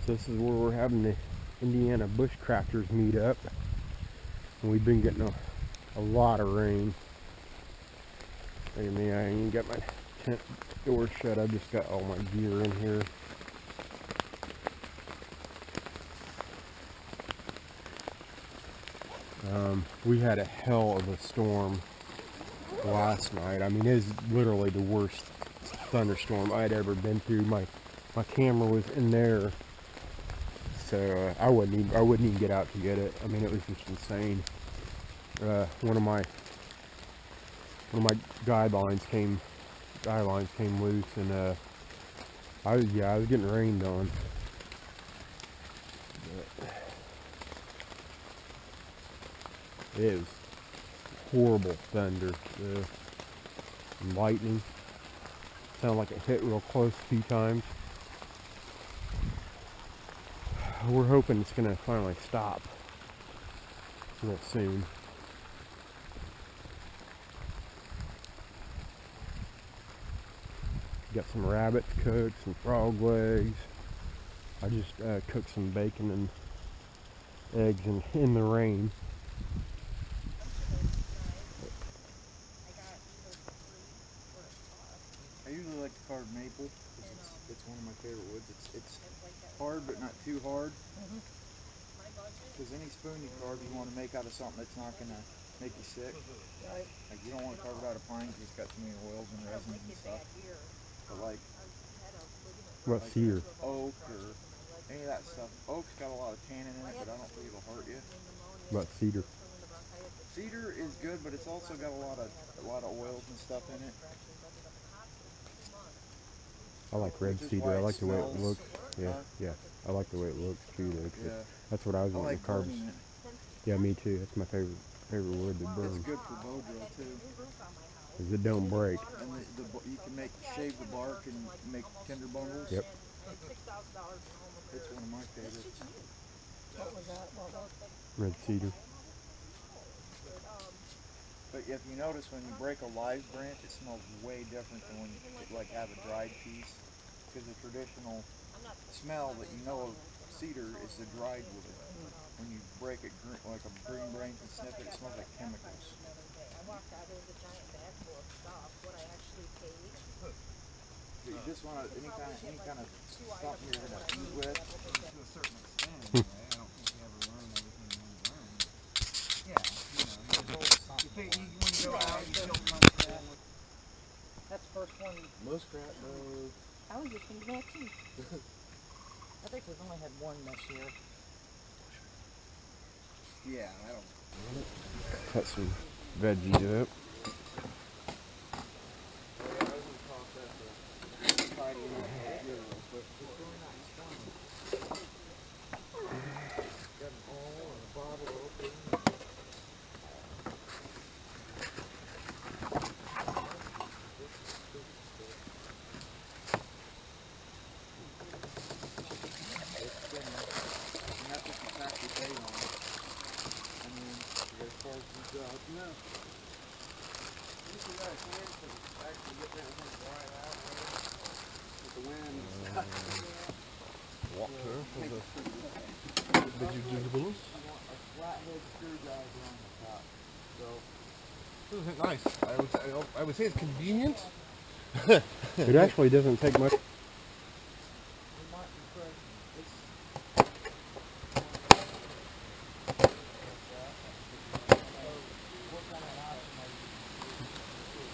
This is where we're having the Indiana Bushcrafters Meet Up. And we've been getting a lot of rain. Look at me, I ain't got my tent door shut. I just got all my gear in here. We had a hell of a storm last night. I mean, it was literally the worst thunderstorm I'd ever been through. My camera was in there, so I wouldn't even get out to get it. I mean, it was just insane. One of my guidelines came loose, and I was getting rained on. But it was horrible thunder and lightning. Sounded like it hit real close a few times. We're hoping it's gonna finally stop real soon. Got some rabbits cooked, some frog legs. I just cooked some bacon and eggs in the rain. I usually like to carve maple because it's one of my favorite woods. It's hard but not too hard. Because any spoon you carve, you want to make out of something that's not going to make you sick. Like you don't want to carve it out of pine because it's got too many oils and resins and stuff. But like Cedar? Oak or any of that stuff. Oak's got a lot of tannin in it, but I don't think it'll hurt you. What about cedar? Cedar is good, but it's also got a lot of oils and stuff in it. I like red cedar. I like the way it looks. Yeah, yeah. I like the way it looks too, though. Yeah. That's what I was wanting to carve. Yeah, me too. That's my favorite wood to burn. It's good for bow drill too. Because it don't break. And you can shave the bark and make tinder bundles. Yep. It's one of my favorites. Red cedar. But if you notice, when you break a live branch, it smells way different than when you have a dried piece. Because the traditional smell that you know of cedar is the dried wood. When you break it like a green branch and sniff it, it smells like chemicals. But you just want to, any kind of something you're going to eat with. To a certain extent, anyway. I don't think you ever learn everything you want to learn. Yeah, when you go out, you don't much that. That's the first one. Muskrat, no. I was just thinking that too. I think we've only had one this year. Yeah, I don't. Cut some veggies up. flathead screwdriver on the top. So This isn't nice. I would say it's convenient. It actually doesn't take much. we might be pressing. It's what kind of option are you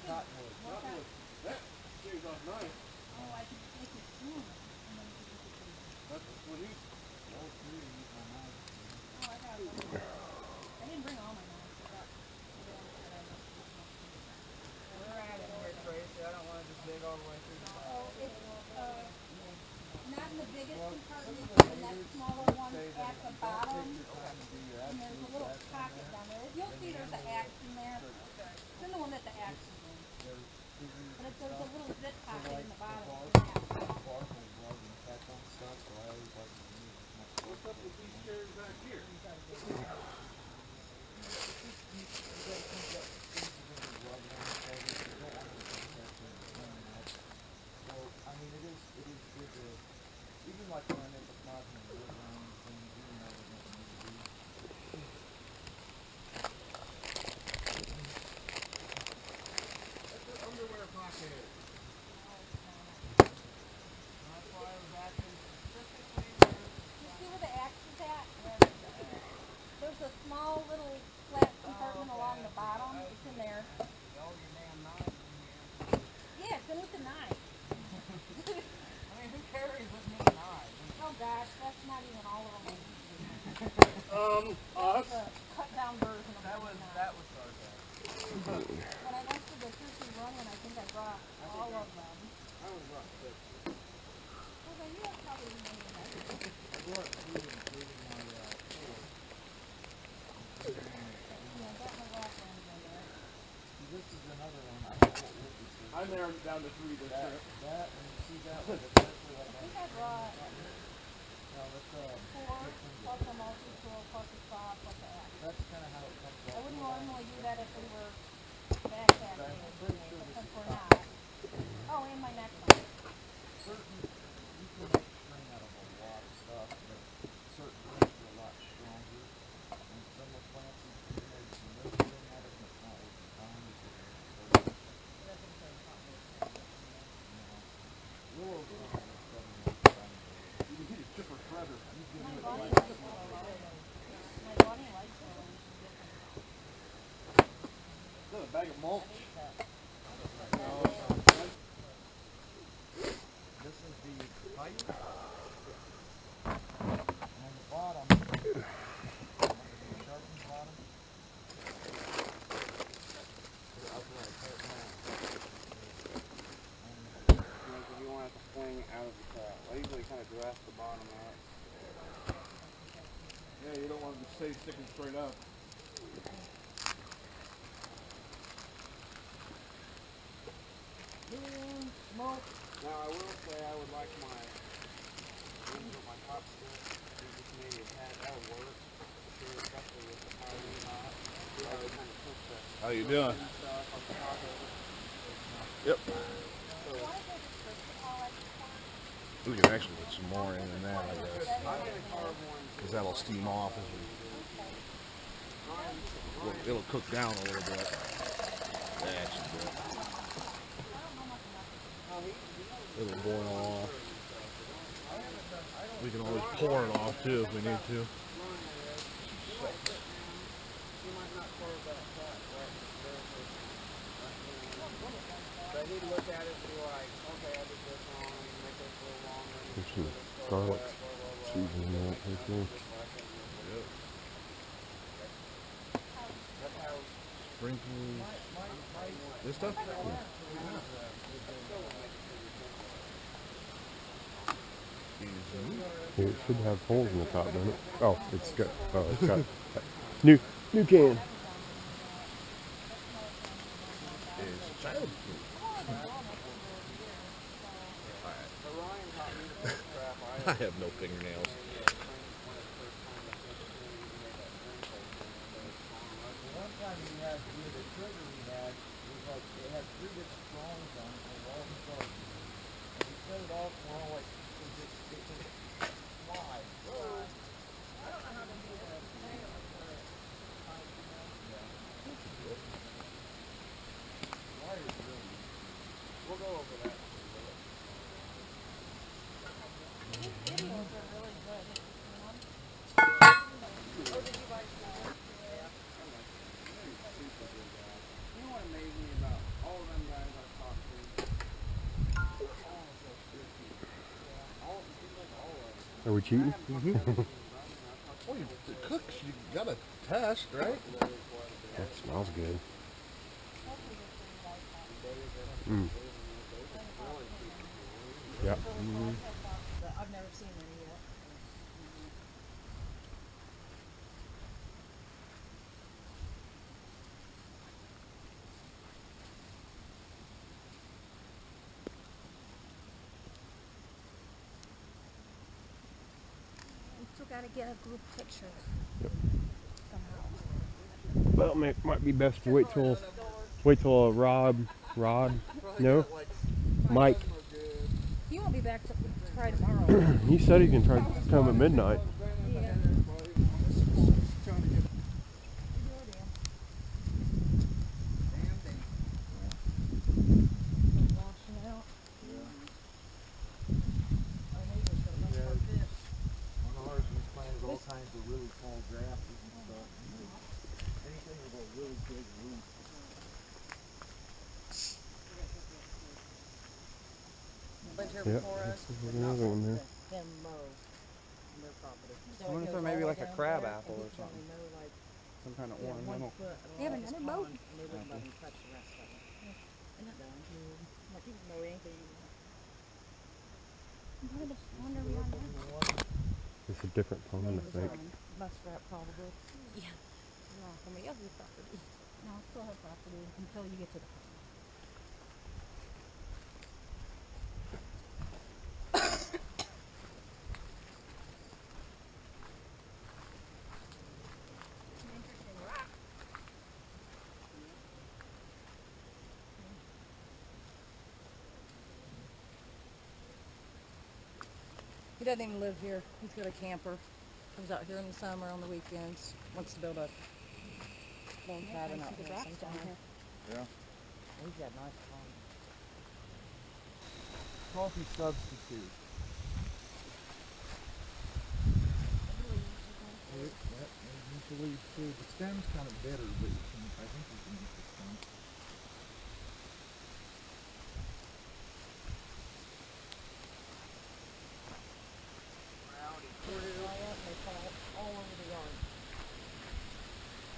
cottonwood. Cottonwood. That shaves off nice. Oh, I could make it sooner. And then you could use it. That's what he. All three of these are nice. Oh, I got one. I didn't bring all my knives. I got the ones that I must use most of the time. We're at it here, Tracy. I don't want to just dig all the way through the Oh, it's not in the biggest compartment, some but of in the that neighbors smaller one say at that the you don't bottom. take your time to do your And there's a absolute little best in pocket there. down there. You'll see there's an axe in there. It's in the one that the axe is in. They're busy But if there's a little zip for pocket like in the the bottom, bark, it's an axe. bark and rug and catch on stuff, so I always like to use as much bark What's up with these chairs back here? So, I mean, it is good to, even like when I'm in the closet and work around these things, even though they don't need to be. That's an underwear pocket. That's why I was asking specifically You see where the axe is at? There's a small little flat compartment along the bottom. It's in there. all your damn knives in here. Yeah, it's in with the knife. I mean, who carries with me knives? Oh gosh, that's not even all of them. Us. The cut down version of That the was knife. sarcasm. When I went to the sushi running, I think I brought all of them. I was about six. Okay, you have probably made that. I brought food including my sword. Yeah, I got my rock ones in there. See, this is another one. I don't know what would be I narrowed it down to 3 this that, trip. that, and you see that one, especially I like think I brought no, that's 4 plus a multi-tool plus a saw plus an axe. that's kind of how it comes I off. wouldn't normally do that if we were backpacking, I'm pretty sure but this since is we're fine. not. Oh, and my next one. Certain, you can make string out of a lot of stuff, but certain plants are a lot stronger. And some of the plants you can make some real string out of, and it's not worth your time because it's Willow's one of the seven most valuable. You need a chipper shredder. You can My do it bunny like likes willow. My bunny likes willow. She's different. Is that a bag of mulch? this is the pipe. And on the bottom, under the sharpened bottom, If you want to swing out of the trap. I usually kind of dress the bottom out. Yeah, you don't want it to stay sticking straight up. smoke. Now I will say I would like my top stick. Just maybe a tad. That'll work. Especially with the fire knot. I would kind of push that. you doing? Yep. We can actually put some more in than that, I guess. Because that'll steam off as we... It'll cook down a little bit. That should do it. It'll boil off. We can always pour it off too if we need to. I need to look at it and be like, okay, I did this wrong, make this a little longer. There's some garlic seasoning in that, I think. Yep. Sprinkles. This stuff? Yeah. Here, it should have holes in the top, doesn't it? Oh, it's got new can. Is child food. I have no fingernails. One time we had the trigger we had, was like, it had 3 different prongs on it, and all the parts. And we set it off, and we're all like, it just fly. I don't know how to do that. Wires really. We'll go over that. Are we cheating? Well, it cooks. You gotta test, right? That smells good. Yeah. I've never seen any yet. We still gotta get a group picture. Yep. Somehow. Well, might be best to wait till Rod, no, Mike. He won't be back to try tomorrow. He said he can try to come at midnight. Yeah. All kinds of really tall grasses and stuff. Anything with a really big root. Lived here Yeah, before us. there's another one there. Him mow their property. I wonder if there may be like a crab apple or something. Some kind of ornamental. They have another boat. Okay. Like you can mow anything you want. Wonder we on there. It's a different pond, I think. Muskrat probably. Yeah. No, somebody else's property. No, it's still her property until you get to the pond. Interesting rock. He doesn't even live here. He's got a camper. Comes out here in the summer on the weekends. Wants to build a log cabin out here sometime. Yeah. He's got nice farm. Coffee substitute. That usually too. The stem's kind of bitter, but you can, I think you can get the stem. All over the yard.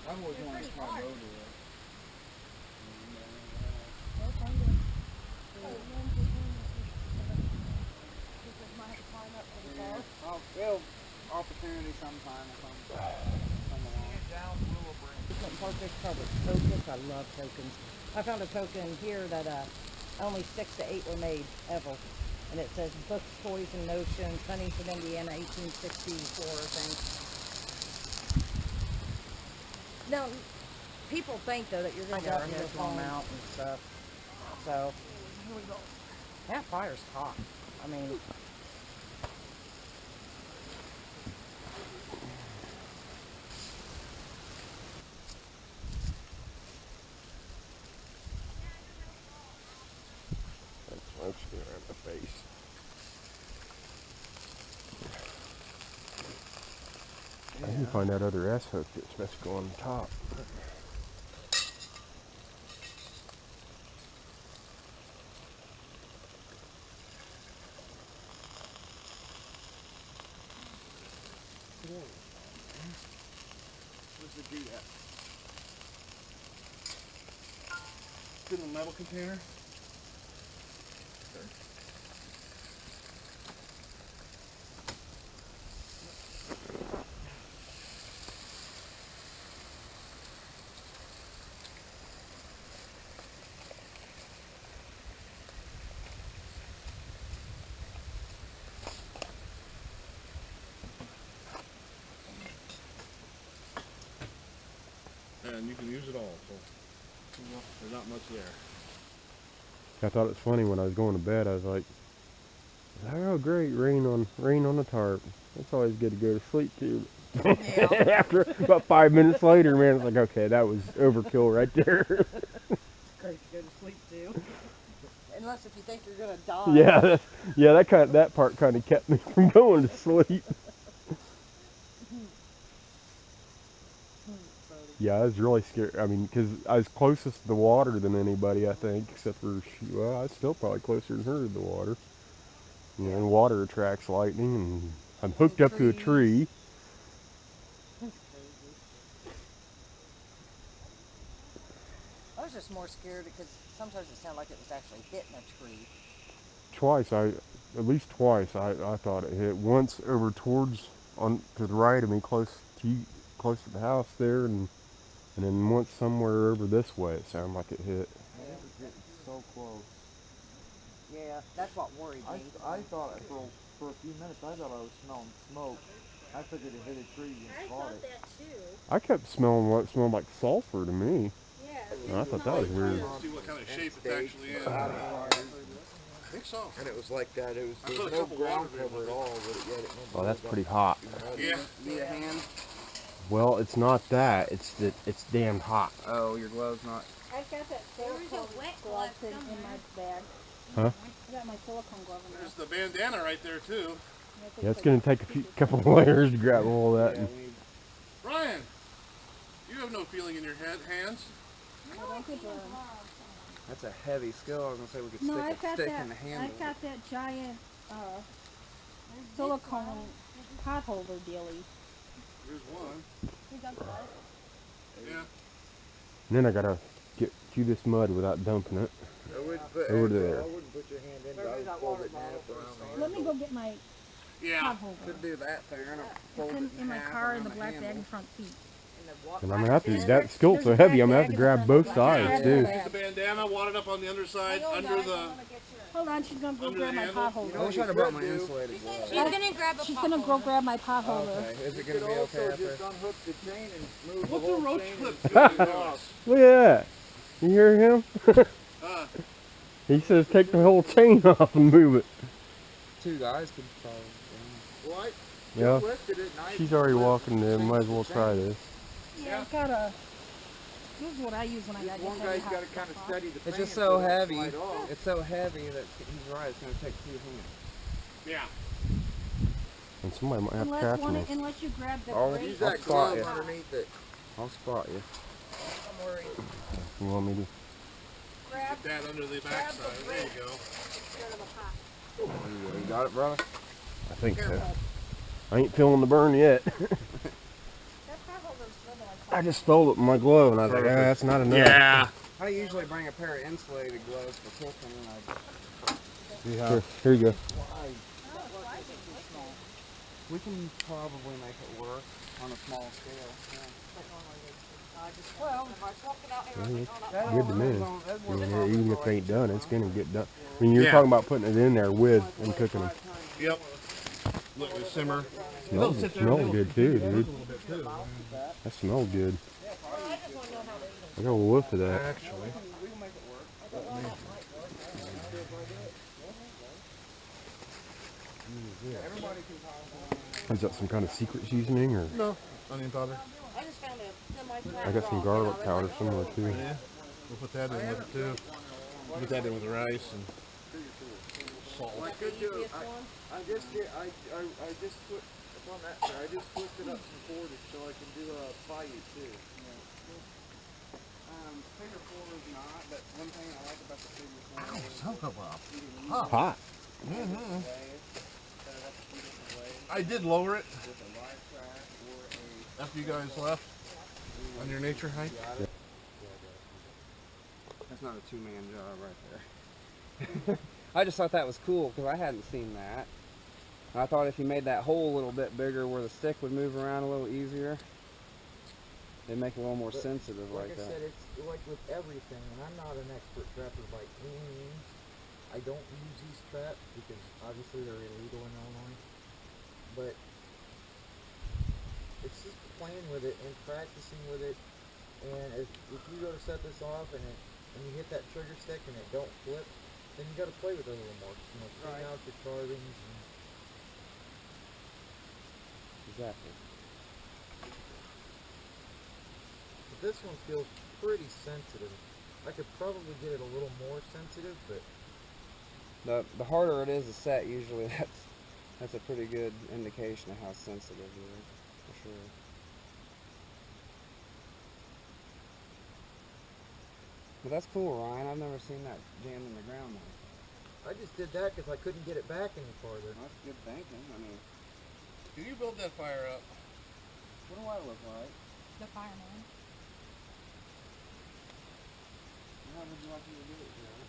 I've always wanted to try road to it. Oh, well, opportunity sometime will come along. Tokens. I love tokens. I found a token here that only 6 to 8 were made ever. And it says Books, Toys, and Notions, Huntington, Indiana, 1864, I think. Now, people think though that you're going to go out and just long out and stuff. So, here we go. That fire's hot. I mean, Smoke's getting around the face. I need to find that other S hook that's supposed to go on the top. Where's the do that? It's in the metal container. And you can use it all, so there's not much there. I thought it was funny when I was going to bed. I was like, "Oh, great, rain on the tarp. It's always good to go to sleep too." yeah. After about 5 minutes later, man, it's like, okay, that was overkill right there. Great to go to sleep too. Unless if you think you're going to die. Yeah, that part kind of kept me from going to sleep. Yeah, I was really scared. I mean, because I was closest to the water than anybody, I think, except for well, I was still probably closer than her to the water. You know, and water attracts lightning, and I'm hooked up to a tree. I was just more scared because sometimes it sounded like it was actually hitting a tree. At least twice, I thought it hit. Once over towards to the right of me, close to the house there, and then once somewhere over this way, it sounded like it hit. Yeah, it was getting so close. Yeah, that's what worried me. I thought for a few minutes I thought I was smelling smoke. I figured it hit a tree and caught it. that too. I kept smelling what smelled like sulfur to me. Yeah. And I thought that was weird. See what kind of shape it's actually in. I think so. And it was like that. It I was put a no couple ground water cover at all. But yet it Oh, that's pretty hot. Yeah. Need a hand? Well, it's not that. It's damn hot. Oh, your glove's not. I've got that silicone glove in my bag. Huh? I got my silicone glove in there. There's the bandana right there too. Yeah, it's gonna take a couple of layers to grab all that. And, Ryan, you have no feeling in your hands. That's a heavy skill. I was gonna say we could No, I've stick a got stick that. in the handle. I've got that giant silicone pot holder dealie. Here's one. You got that? Yeah. and then I gotta get through this mud without dumping it. I wouldn't put, Over there. I wouldn't put your hand in, but I would fold it in half around Let me go get my Yeah. pot holder. Could do that thing. I don't fold It's it in my half car in around the black bag handle. in front seat. And I'm gonna have to. That skill's so heavy, I'm gonna have to grab both sides too. Use the bandana, wad it up on the underside, under the. Hold on, she's gonna go Under grab the my handle? pot holder. I wish I'd have brought my insulated gloves. She's gonna grab a She's gonna go grab my pot holder. Okay, is it You gonna could be also okay after? just unhook the chain and move What's the a whole roach chain clip and doing? take it off. Look at that. You hear him? He says take the whole chain off and move it. Two guys could probably. What? Yeah. Just lifted it and I She's already lifted walking there. the Might as well chain. try this. Yeah, I've got a. This is what I use when I got One guy's got to kind of steady the It's thing just so until it heavy. slide off. It's so heavy that he's right. It's gonna take two hands. Yeah. And somebody might have to catch me. Unless you grab the Oh, brace. Use I'll that spot glove you. underneath it. I'll spot you. I'm worried. You want me to? Grab Get that under the backside. There you go. You got it, brother? I think so. I ain't feeling the burn yet. that pot holder's swimming like I just stole it in my glove and I was like, ah, that's not enough. Yeah. I usually bring a pair of insulated gloves for cooking, and Here you go. we can probably make it work on a small scale. Yeah. Well, if I swap it out here, Good to me. I mean, even if they ain't done, it's gonna get done. I mean, you're Yeah. talking about putting it in there with and cooking them. Yep. Look, the simmer. Smells good too, dude. That smells good. I just want to know how they I got a whiff of that. Actually, We can make it work. Everybody can talk. Is that some kind of secret seasoning or? no onion powder. I just found a semi-flat I got some garlic powder somewhere too. Yeah, we'll put that in with it too. Put that in with the rice and salt. I could do it. I just put, it's on that side, I just twisted up some cordage so I can do a fire too. Figure 4 is not, but one thing I like about the figure 4 is Sounds up. you can use Hot. Mm-hmm. it set it up a few different ways I did lower it with a live track or a after you guys left on your nature hike. That's not a two-man job right there. I just thought that was cool because I hadn't seen that. And I thought if you made that hole a little bit bigger where the stick would move around a little easier, it'd make it a little more sensitive Like like I that. said, it's like with everything, and I'm not an expert trapper by any means. I don't use these traps because obviously they're illegal in Illinois. But it's just playing with it and practicing with it. And if you go to set this off and you hit that trigger stick and it don't flip, then you got to play with it a little more. You know, clean out your carvings. And Exactly. but this one feels pretty sensitive. I could probably get it a little more sensitive, but The harder it is to set, usually that's a pretty good indication of how sensitive it is, for sure. But that's cool, Ryan. I've never seen that jammed in the ground like that. I just did that because I couldn't get it back any farther. That's good thinking. I mean, Can you build that fire up? what do I look like? The fireman. How would you like me to do it, Joe?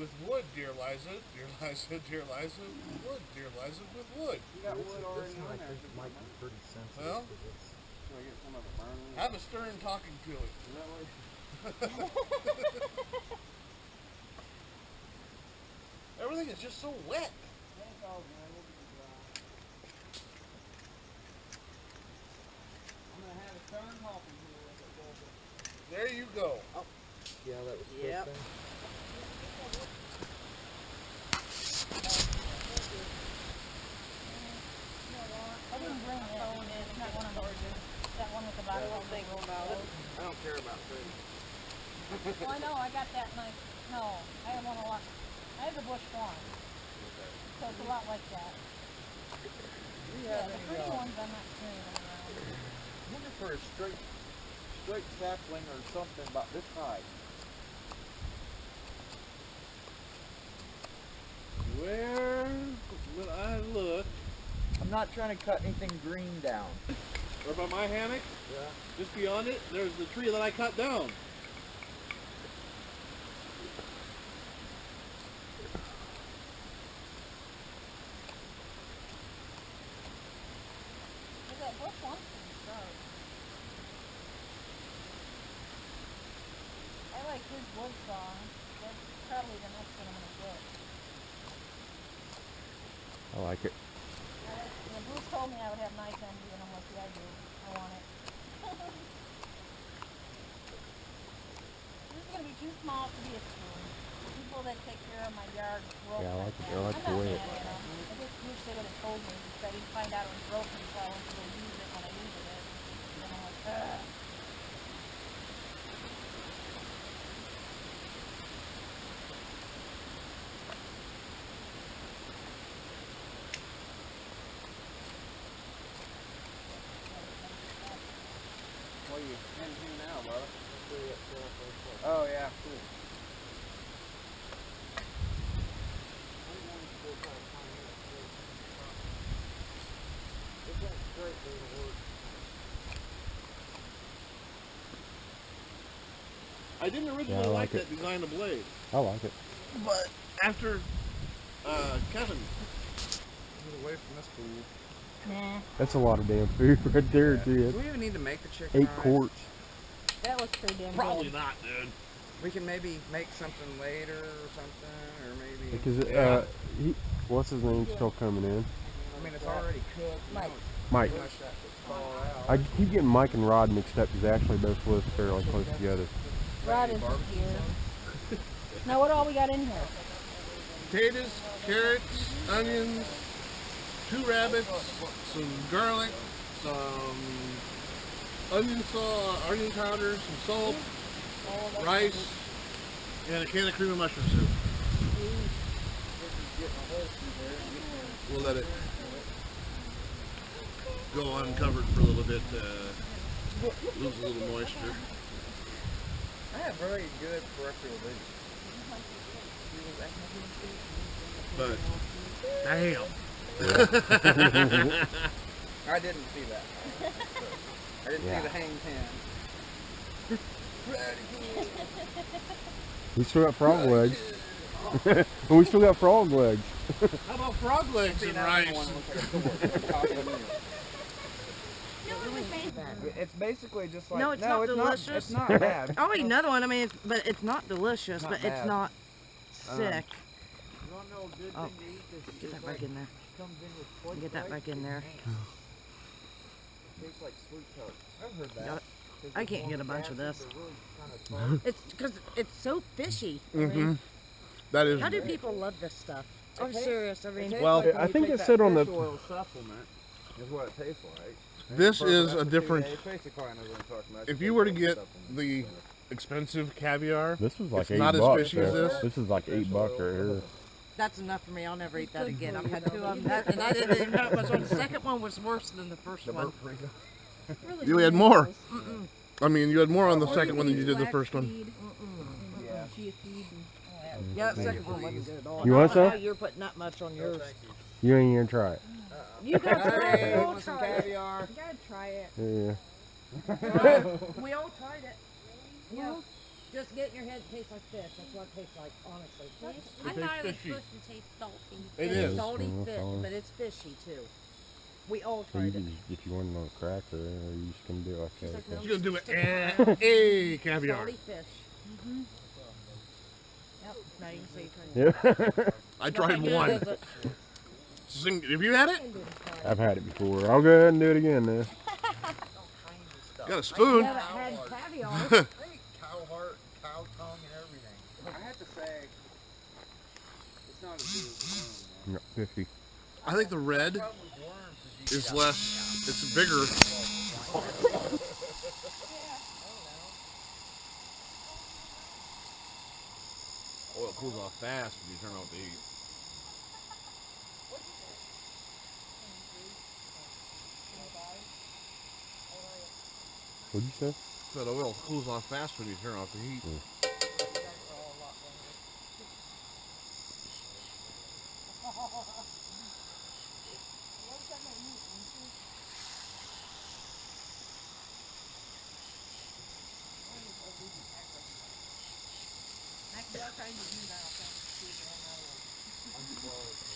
With wood, dear Liza. Dear Liza, dear Liza. Wood, dear Liza, with wood. You got wood This already one on I there. think might be pretty sensitive. Well? 'Cause it's, Should I get some of it burning? Have a stern talking to it. Is that what? Everything is just so wet. It's all good. We'll get it dry. I'm gonna have a stern talking to it. There you go. yeah, that was Yep. thing. I didn't bring it. It's not one of those. That one with the bottle. Don't think about it. I don't care about food. Well, I know. I got that nice. No, I have one a lot. I have the Bush Farm. So it's a lot like that. Yeah, the pretty ones I'm not carrying them around. Looking for a straight sapling or something about this high. Where will I look? I'm not trying to cut anything green down. Or by my hammock? Yeah. Just beyond it, there's the tree that I cut down. Is that Bush one? Sorry. I like his wood song. That's probably the next one I'm gonna get. I like it. Yeah, Bruce told me I would have nice envy, and I'm like, yeah, I do. I want it. This is gonna be too small to be a spoon. People that take care of my yard broke Yeah, I like it. that. I like the I'm way not it- mad at 'em. I just wish they would have told me because I didn't find out it was broken until I went to go use it when I needed it. And I'm like, ugh. What are you into now, brother? Oh, yeah, cool. It went straight through the wood. I didn't originally Yeah, I like like that design of blade. I like it. But after Kevin, Get away from this food. Nah. That's a lot of damn food right there, Do dude. we even need to make the chicken 8 rice? quarts. That looks pretty damn probably good. not, dude. We can maybe make something later or something, or maybe... Because what's his name's still coming in? I mean, it's already cooked. Mike. Mike. Pretty much that to thaw out. I keep getting Mike and Rod mixed up because they actually both live fairly close together. Rod isn't here. Now what all we got in here? Potatoes, carrots, onions, 2 rabbits, some garlic, some onion powder, some salt, rice, and a can of cream of mushroom soup. We'll let it go uncovered for a little bit, lose a little moisture. I have very good peripheral vision. But, damn. I didn't see that. I didn't see the hang ten. We still got frog legs. We still got frog legs. How about frog legs and rice? It's basically just like, No, it's not delicious. It's not bad. I'll eat another one. I mean, but it's not delicious, Not but bad. it's not sick. You want to know a good Oh, thing to eat? get that back in there. Comes in with flake Get that back in there. It tastes like sweet toast. I've heard that. Got it. I can't get a bunch of this. They're really kind of It's because it's so fishy. I Mm-hmm. mean, That is. how do people love this stuff? I'm serious. I mean, Well, I think it said on the. oil supplement is what it tastes like. This is a different. It's basically what I'm talking about. If you were to get the expensive caviar, This was like It's $8 not as bucks. fishy as there. this. This is like $8 right here. that's enough for me. I'll never eat that again. I've had 2 of them, and I didn't even know it was on. The second one was worse than the first one. you had more. I mean, you had more on the second one than you did the first one. Yeah, the second one wasn't good at all. You want I don't know some? how you're putting that much on yours. You ain't gonna try it. You gotta try it. Hey, We all want some tried it. caviar? You gotta try it. Yeah. We all tried it. Yeah. Just get in your head, it tastes like fish. That's what it tastes like, honestly. I thought it was supposed to taste salty. It It's is. salty Mm, fish, fine. but it's fishy too. We all So you tried it. just, if you want it on a cracker, or you just gonna do it like that. like, okay. You're gonna do it. Hey, caviar. Salty fish. Yep. Now you can say you tried it. Yeah. I tried Not one. good, is it? Have you had it? I've had it before. I'll go ahead and do it again then. Got a spoon. Never had caviar. I think cow heart, cow tongue, and everything. I have to say, it's not as good as the No, 50. I think the red The problem with worms is is less. It's bigger. Oil cools off fast when you turn off the heat. What'd you say? So the oil cools off fast when you turn off the heat. Actually, I'll try to do that. I'll try to do that on that one.